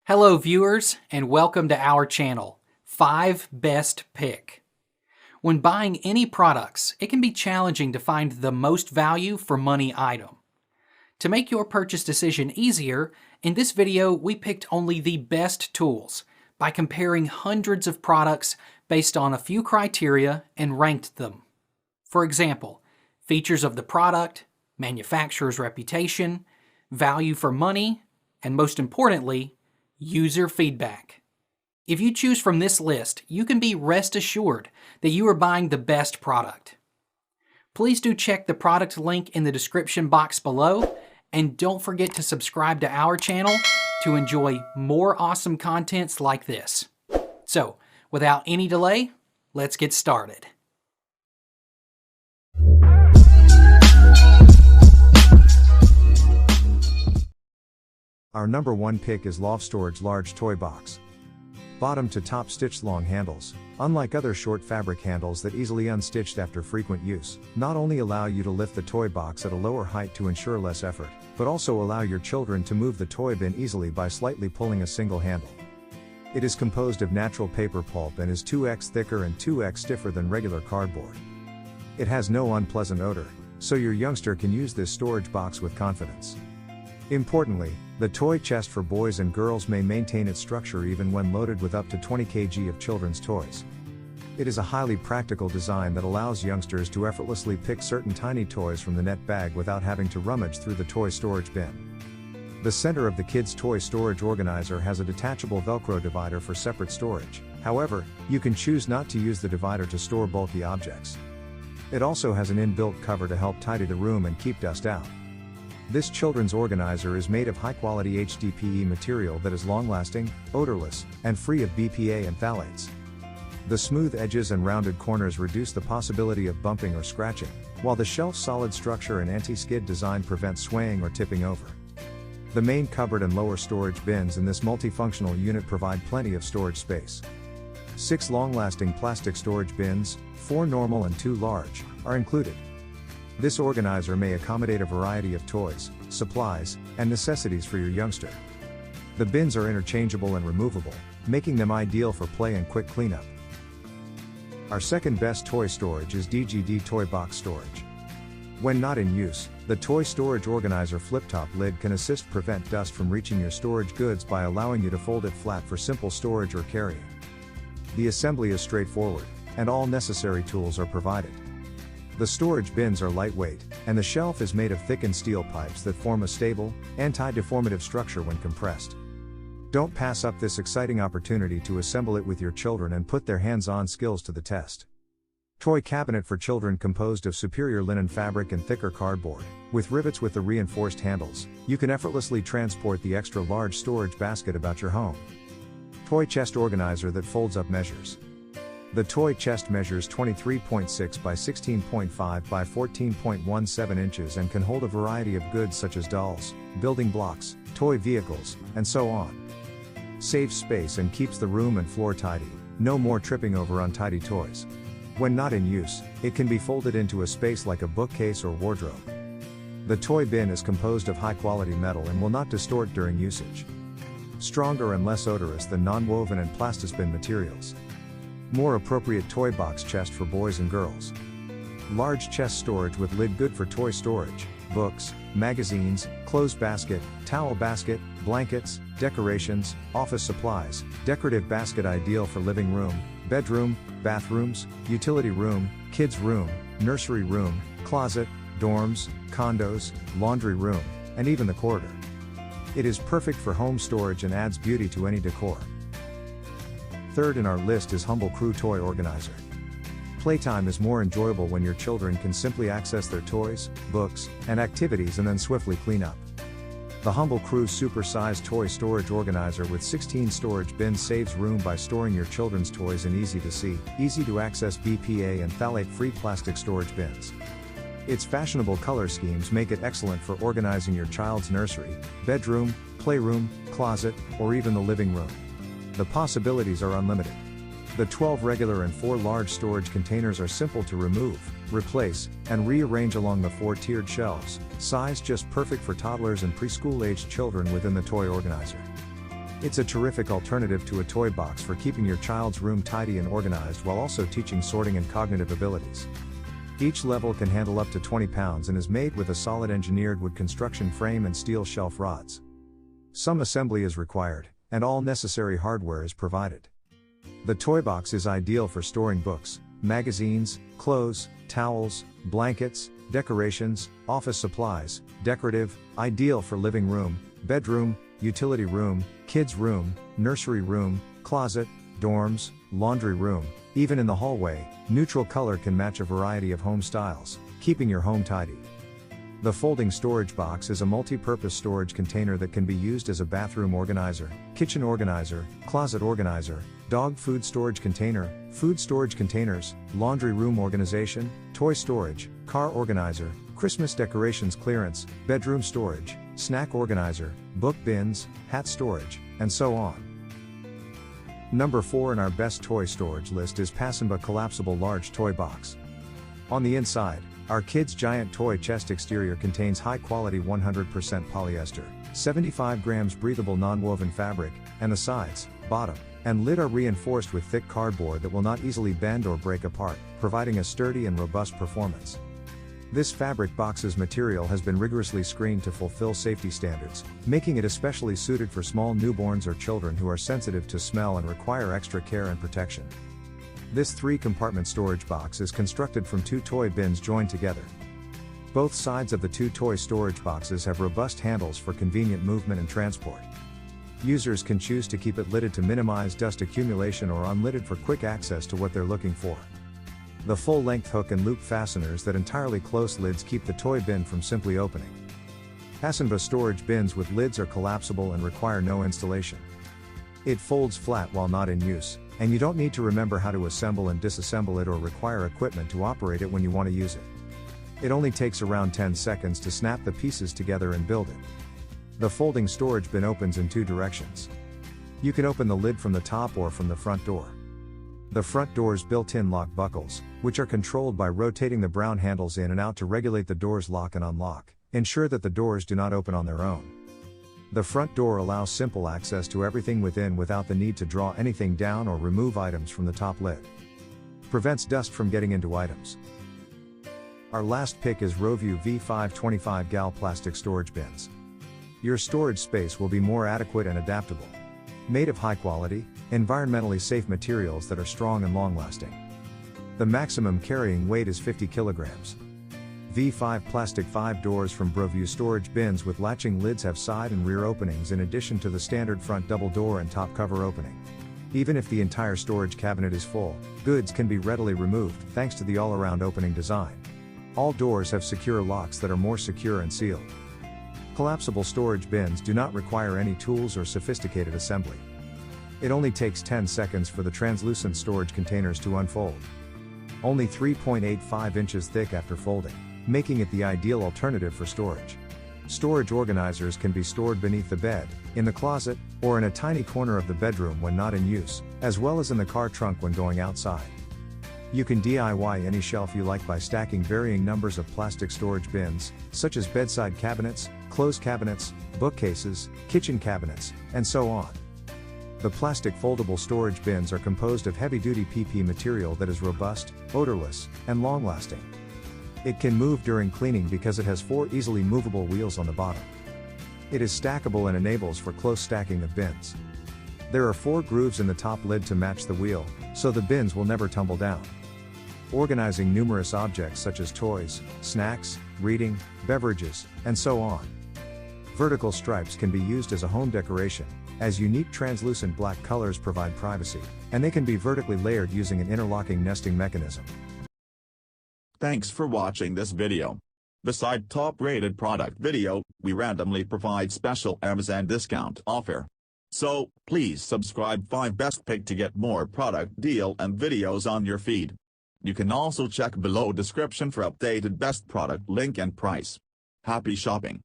Hello viewers, and welcome to our channel, 5 Best Pick. When buying any products, it can be challenging to find the most value for money item. To make your purchase decision easier, in this video we picked only the best tools by comparing hundreds of products based on a few criteria and ranked them. For example, features of the product, manufacturer's reputation, value for money, and most importantly, user feedback. If you choose from this list, you can be rest assured that you are buying the best product. Please do check the product link in the description box below, and don't forget to subscribe to our channel to enjoy more awesome contents like this. So, without any delay, let's get started. Our number one pick is Loft Storage Large Toy Box. Bottom to top stitched long handles, unlike other short fabric handles that easily unstitched after frequent use, not only allow you to lift the toy box at a lower height to ensure less effort, but also allow your children to move the toy bin easily by slightly pulling a single handle. It is composed of natural paper pulp and is 2x thicker and 2x stiffer than regular cardboard. It has no unpleasant odor, so your youngster can use this storage box with confidence. Importantly, the toy chest for boys and girls may maintain its structure even when loaded with up to 20 kg of children's toys. It is a highly practical design that allows youngsters to effortlessly pick certain tiny toys from the net bag without having to rummage through the toy storage bin. The center of the kids' toy storage organizer has a detachable Velcro divider for separate storage. However, you can choose not to use the divider to store bulky objects. It also has an inbuilt cover to help tidy the room and keep dust out. This children's organizer is made of high-quality HDPE material that is long-lasting, odorless, and free of BPA and phthalates. The smooth edges and rounded corners reduce the possibility of bumping or scratching, while the shelf's solid structure and anti-skid design prevent swaying or tipping over. The main cupboard and lower storage bins in this multifunctional unit provide plenty of storage space. 6 long-lasting plastic storage bins, 4 normal and 2 large, are included. This organizer may accommodate a variety of toys, supplies, and necessities for your youngster. The bins are interchangeable and removable, making them ideal for play and quick cleanup. Our second best toy storage is DGD Toy Box Storage. When not in use, the toy storage organizer flip-top lid can assist prevent dust from reaching your storage goods by allowing you to fold it flat for simple storage or carrying. The assembly is straightforward, and all necessary tools are provided. The storage bins are lightweight, and the shelf is made of thickened steel pipes that form a stable, anti-deformative structure when compressed. Don't pass up this exciting opportunity to assemble it with your children and put their hands-on skills to the test. Toy cabinet for children composed of superior linen fabric and thicker cardboard, with rivets with the reinforced handles, you can effortlessly transport the extra large storage basket about your home. Toy chest organizer that folds up measures. The toy chest measures 23.6 by 16.5 by 14.17 inches and can hold a variety of goods such as dolls, building blocks, toy vehicles, and so on. Saves space and keeps the room and floor tidy, no more tripping over untidy toys. When not in use, it can be folded into a space like a bookcase or wardrobe. The toy bin is composed of high-quality metal and will not distort during usage. Stronger and less odorous than non-woven and plastisbin materials. More appropriate toy box chest for boys and girls. Large chest storage with lid good for toy storage, books, magazines, clothes basket, towel basket, blankets, decorations, office supplies, decorative basket ideal for living room, bedroom, bathrooms, utility room, kids room, nursery room, closet, dorms, condos, laundry room, and even the corridor. It is perfect for home storage and adds beauty to any decor. Third in our list is Humble Crew Toy Organizer. Playtime is more enjoyable when your children can simply access their toys, books, and activities and then swiftly clean up. The Humble Crew super-sized toy storage organizer with 16 storage bins saves room by storing your children's toys in easy-to-see, easy-to-access BPA and phthalate-free plastic storage bins. Its fashionable color schemes make it excellent for organizing your child's nursery, bedroom, playroom, closet, or even the living room. The possibilities are unlimited. The 12 regular and 4 large storage containers are simple to remove, replace, and rearrange along the 4 tiered shelves, size just perfect for toddlers and preschool-aged children within the toy organizer. It's a terrific alternative to a toy box for keeping your child's room tidy and organized while also teaching sorting and cognitive abilities. Each level can handle up to 20 pounds and is made with a solid engineered wood construction frame and steel shelf rods. Some assembly is required, and all necessary hardware is provided. The toy box is ideal for storing books, magazines, clothes, towels, blankets, decorations, office supplies, decorative, ideal for living room, bedroom, utility room, kids' room, nursery room, closet, dorms, laundry room, even in the hallway. Neutral color can match a variety of home styles, keeping your home tidy. The folding storage box is a multi-purpose storage container that can be used as a bathroom organizer, kitchen organizer, closet organizer, dog food storage container, food storage containers, laundry room organization, toy storage, car organizer, Christmas decorations clearance, bedroom storage, snack organizer, book bins, hat storage, and so on. Number 4 in our best toy storage list is Passenba Collapsible Large Toy Box. On the inside, our kids' giant toy chest exterior contains high-quality 100% polyester, 75 grams breathable non-woven fabric, and the sides, bottom, and lid are reinforced with thick cardboard that will not easily bend or break apart, providing a sturdy and robust performance. This fabric box's material has been rigorously screened to fulfill safety standards, making it especially suited for small newborns or children who are sensitive to smell and require extra care and protection. This 3-compartment storage box is constructed from 2 toy bins joined together. Both sides of the 2 toy storage boxes have robust handles for convenient movement and transport. Users can choose to keep it lidded to minimize dust accumulation or unlidded for quick access to what they're looking for. The full-length hook and loop fasteners that entirely close lids keep the toy bin from simply opening. Passenba storage bins with lids are collapsible and require no installation. It folds flat while not in use, and you don't need to remember how to assemble and disassemble it or require equipment to operate it when you want to use it. It only takes around 10 seconds to snap the pieces together and build it. The folding storage bin opens in 2 directions. You can open the lid from the top or from the front door. The front door's built-in lock buckles, which are controlled by rotating the brown handles in and out to regulate the door's lock and unlock, ensure that the doors do not open on their own. The front door allows simple access to everything within without the need to draw anything down or remove items from the top lid. Prevents dust from getting into items. Our last pick is Roeview V5 25 gal plastic storage bins. Your storage space will be more adequate and adaptable. Made of high quality, environmentally safe materials that are strong and long-lasting. The maximum carrying weight is 50 kilograms. V5 plastic 5 doors from Roeview storage bins with latching lids have side and rear openings in addition to the standard front double door and top cover opening. Even if the entire storage cabinet is full, goods can be readily removed thanks to the all-around opening design. All doors have secure locks that are more secure and sealed. Collapsible storage bins do not require any tools or sophisticated assembly. It only takes 10 seconds for the translucent storage containers to unfold. Only 3.85 inches thick after folding, making it the ideal alternative for storage. Storage organizers can be stored beneath the bed, in the closet, or in a tiny corner of the bedroom when not in use, as well as in the car trunk when going outside. You can DIY any shelf you like by stacking varying numbers of plastic storage bins, such as bedside cabinets, clothes cabinets, bookcases, kitchen cabinets, and so on. The plastic foldable storage bins are composed of heavy-duty PP material that is robust, odorless, and long-lasting. It can move during cleaning because it has 4 easily movable wheels on the bottom. It is stackable and enables for close stacking of bins. There are 4 grooves in the top lid to match the wheel, so the bins will never tumble down. Organizing numerous objects such as toys, snacks, reading, beverages, and so on. Vertical stripes can be used as a home decoration, as unique translucent black colors provide privacy, and they can be vertically layered using an interlocking nesting mechanism. Thanks for watching this video. Beside top-rated product video, we randomly provide special Amazon discount offer. So, please subscribe 5 Best Pick to get more product deal and videos on your feed. You can also check below description for updated best product link and price. Happy shopping!